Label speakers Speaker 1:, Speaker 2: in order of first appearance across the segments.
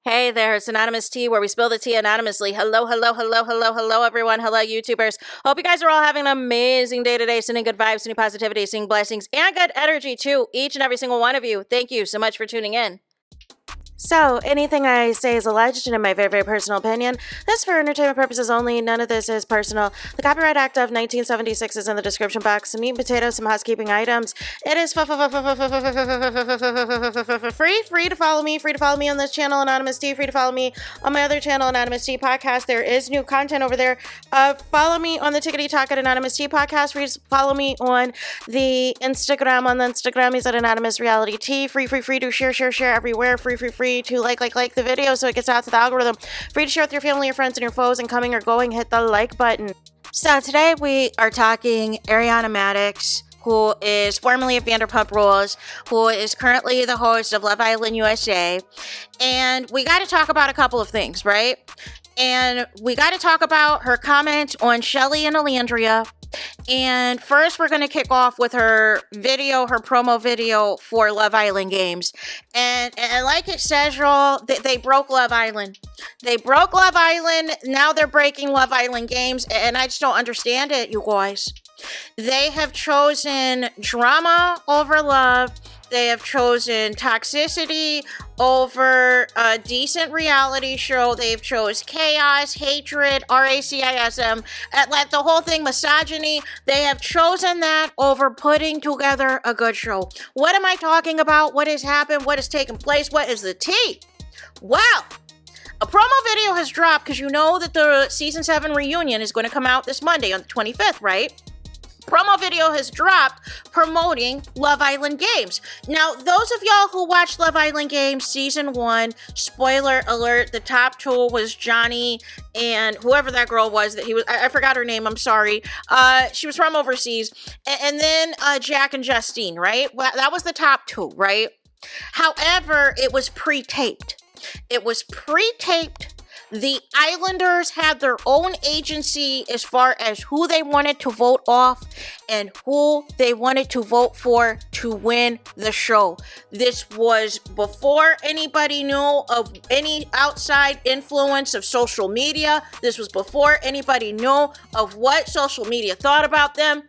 Speaker 1: Hey there, it's Anonymous Tea, where we spill the tea anonymously. Hello, everyone. Hello, YouTubers. Hope you guys are all having an amazing day today, sending good vibes, sending positivity, sending blessings, and good energy to each and every single one of you. Thank you so much for tuning in. So, anything I say is alleged and in my very, very personal opinion. This is for entertainment purposes only. None of this is personal. The Copyright Act of 1976 is in the description box. Some meat and potatoes, some housekeeping items. It is free to follow me. Free to follow me on this channel, Anonymous Tea. Free to follow me on my other channel, Anonymous Tea Podcast. There is new content over there. Follow me on the Tickety Talk at Anonymous Tea Podcast. Free to follow me on the Instagram. On the Instagram is at Anonymous Reality Tea. Free to share everywhere. Free to like the video so it gets out to the algorithm. Free to share with your family, your friends, and your foes, and coming or going, hit the like button. So today we are talking ARIANA Maddox, who is formerly of Vanderpump Rules, who is currently the host of Love Island USA. And we got to talk about a couple of things, right? And we got to talk about her comment on CHELLEY and Olandria. And first, we're going to kick off with her video, her promo video for Love Island Games. And like it says, y'all, they broke Love Island. They broke Love Island. Now they're breaking Love Island Games. And I just don't understand it, you guys. They have chosen drama over love. They have chosen toxicity over a decent reality show. They've chose chaos, hatred, racism, like the whole thing, misogyny. They have chosen that over putting together a good show. What am I talking about? What has happened? What has taken place? What is the tea? Well, a promo video has dropped because you know that the season 7 reunion is going to come out this Monday on the 25th, right? Promo video has dropped promoting Love Island Games. Now, those of y'all who watched Love Island Games season 1, spoiler alert, the top 2 was Johnny and whoever that girl was that he was, I forgot her name, I'm sorry. She was from overseas. And then Jack and Justine, right? Well, that was the top 2, right? However, it was pre-taped. It was pre-taped. The Islanders had their own agency as far as who they wanted to vote off and who they wanted to vote for to win the show. This was before anybody knew of any outside influence of social media. This was before anybody knew of what social media thought about them.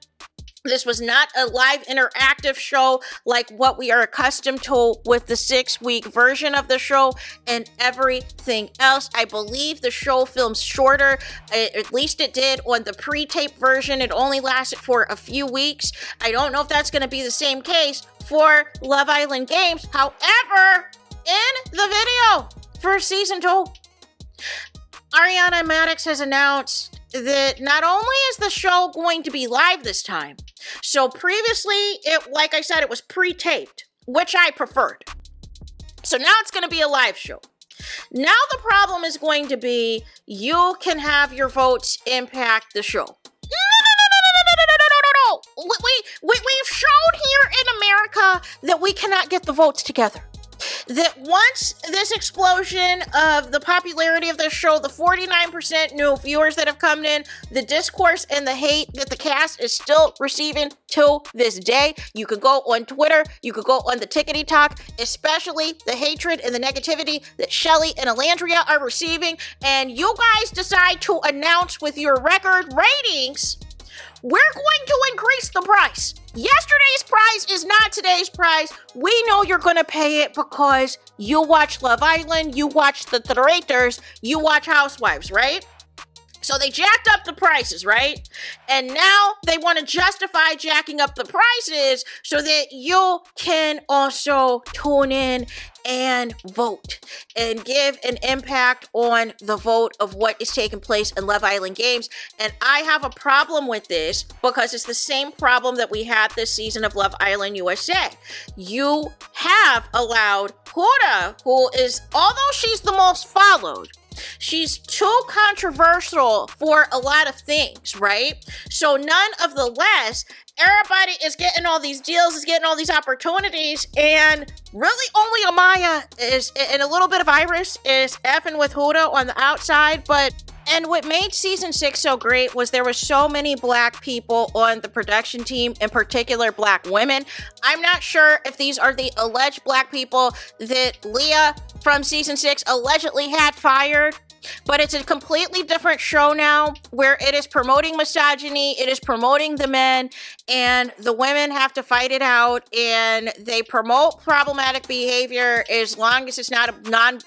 Speaker 1: This was not a live interactive show like what we are accustomed to with the 6-week version of the show and everything else. I believe the show films shorter, at least it did on the pre-tape version. It only lasted for a few weeks. I don't know if that's going to be the same case for Love Island Games. However, in the video for season 2, ARIANA Maddox has announced that not only is the show going to be live this time, so previously, like I said, it was pre-taped, which I preferred. So now it's going to be a live show. Now the problem is going to be you can have your votes impact the show. No. We've shown here in America that we cannot get the votes together. That once this explosion of the popularity of this show, the 49% new viewers that have come in, the discourse and the hate that the cast is still receiving to this day. You could go on Twitter, you could go on the Tickety Talk, especially the hatred and the negativity that CHELLEY and Olandria are receiving, and you guys decide to announce with your record ratings, we're going to increase the price. Yesterday's price is not today's price. We know you're going to pay it because you watch Love Island, you watch The Traitors, you watch Housewives, right? So they jacked up the prices, right? And now they want to justify jacking up the prices so that you can also tune in and vote and give an impact on the vote of what is taking place in Love Island Games. And I have a problem with this because it's the same problem that we had this season of Love Island USA. You have allowed Huda, who is, although she's the most followed, she's too controversial for a lot of things, right? So none of the less, everybody is getting all these deals, is getting all these opportunities, and really only Amaya is, and a little bit of Iris is effing with Huda on the outside, and what made season 6 so great was there were so many black people on the production team, in particular black women. I'm not sure if these are the alleged black people that Leah from season 6 allegedly had fired. But it's a completely different show now where it is promoting misogyny, it is promoting the men, and the women have to fight it out, and they promote problematic behavior as long as it's not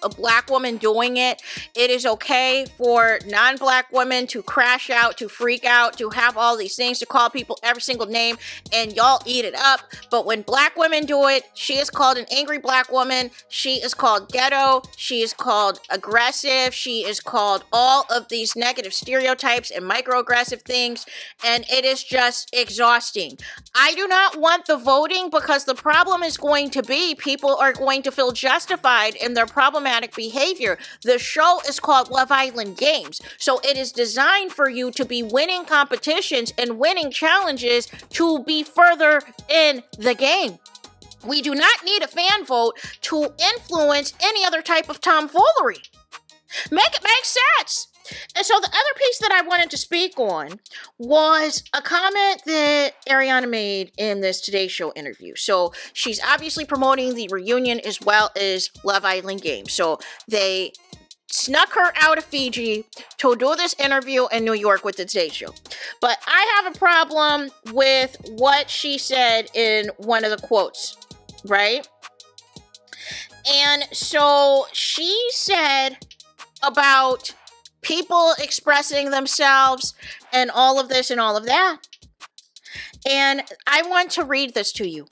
Speaker 1: a black woman doing it. It is okay for non-black women to crash out, to freak out, to have all these things, to call people every single name, and y'all eat it up. But when black women do it, she is called an angry black woman, she is called ghetto, she is called aggressive, she is called all of these negative stereotypes and microaggressive things, and it is just exhausting. I do not want the voting because the problem is going to be people are going to feel justified in their problematic behavior. The show is called Love Island Games, so it is designed for you to be winning competitions and winning challenges to be further in the game. We do not need a fan vote to influence any other type of tomfoolery. Make it make sense. And so the other piece that I wanted to speak on was a comment that Ariana made in this Today Show interview. So she's obviously promoting the reunion as well as Love Island Games. So they snuck her out of Fiji to do this interview in New York with the Today Show. But I have a problem with what she said in one of the quotes, right? And so she said about people expressing themselves and all of this and all of that. And I want to read this to you.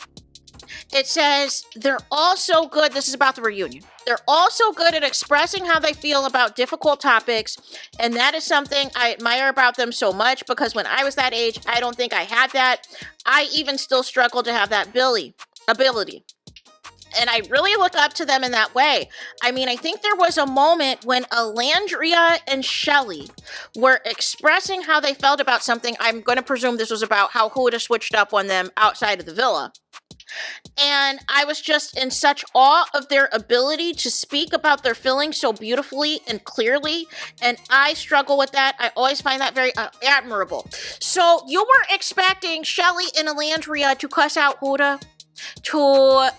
Speaker 1: It says, they're all so good. This is about the reunion. They're all so good at expressing how they feel about difficult topics. And that is something I admire about them so much, because when I was that age, I don't think I had that. I even still struggle to have that ability. And I really look up to them in that way. I mean, I think there was a moment when Olandria and CHELLEY were expressing how they felt about something. I'm going to presume this was about how Huda switched up on them outside of the villa. And I was just in such awe of their ability to speak about their feelings so beautifully and clearly. And I struggle with that. I always find that very admirable. So you were expecting CHELLEY and Olandria to cuss out Huda? To,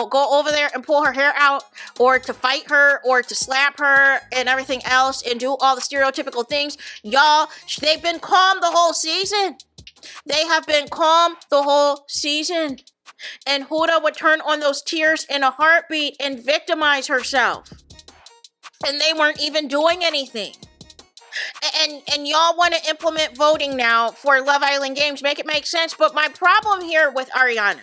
Speaker 1: go over there and pull her hair out, or to fight her, or to slap her and everything else and do all the stereotypical things. Y'all, they've been calm the whole season. They have been calm the whole season. And Huda would turn on those tears in a heartbeat and victimize herself. And they weren't even doing anything. And y'all want to implement voting now for Love Island Games. Make it make sense. But my problem here with Ariana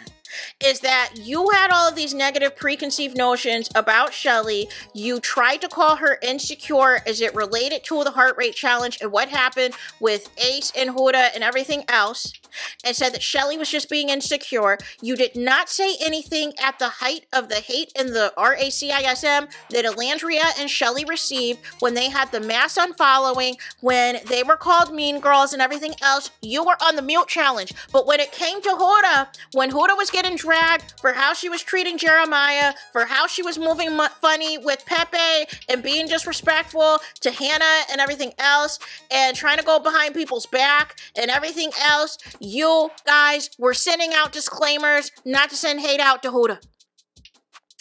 Speaker 1: is that you had all of these negative preconceived notions about CHELLEY. You tried to call her insecure as it related to the heart rate challenge and what happened with Ace and Huda and everything else, and said that CHELLEY was just being insecure. You did not say anything at the height of the hate in the RACISM that Olandria and CHELLEY received when they had the mass unfollowing, when they were called mean girls and everything else. You were on the mute challenge. But when it came to Huda, when Huda was getting dragged for how she was treating Jeremiah, for how she was moving funny with Pepe and being disrespectful to Hannah and everything else, and trying to go behind people's back and everything else, you guys were sending out disclaimers not to send hate out to Huda.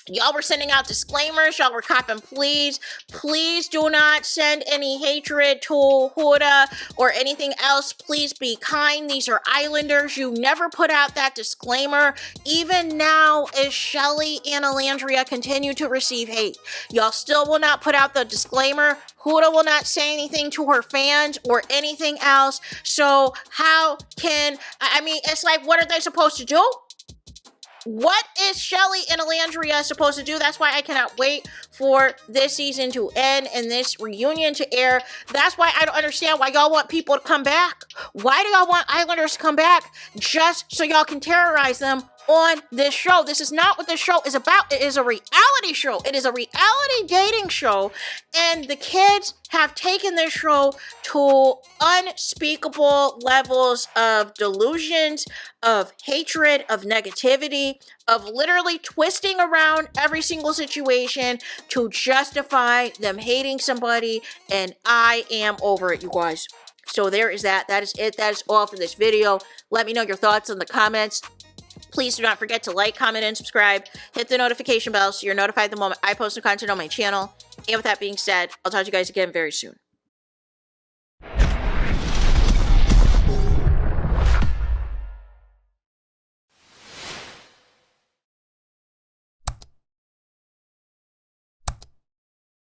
Speaker 1: Y'all were sending out disclaimers. Y'all were copping pleas. Please do not send any hatred to Huda or anything else. Please be kind. These are islanders. You never put out that disclaimer. Even now, as CHELLEY and Olandria continue to receive hate, y'all still will not put out the disclaimer. Huda will not say anything to her fans or anything else. So how can, it's like, what are they supposed to do? What is CHELLEY and Olandria supposed to do? That's why I cannot wait for this season to end and this reunion to air. That's why I don't understand why y'all want people to come back. Why do y'all want Islanders to come back? Just so y'all can terrorize them on this show. This is not what this show is about. It is a reality show. It is a reality dating show. And the kids have taken this show to unspeakable levels of delusions, of hatred, of negativity, of literally twisting around every single situation to justify them hating somebody. And I am over it, you guys. So there is that. That is it. That is all for this video. Let me know your thoughts in the comments. Please do not forget to like, comment, and subscribe. Hit the notification bell so you're notified the moment I post new content on my channel. And with that being said, I'll talk to you guys again very soon.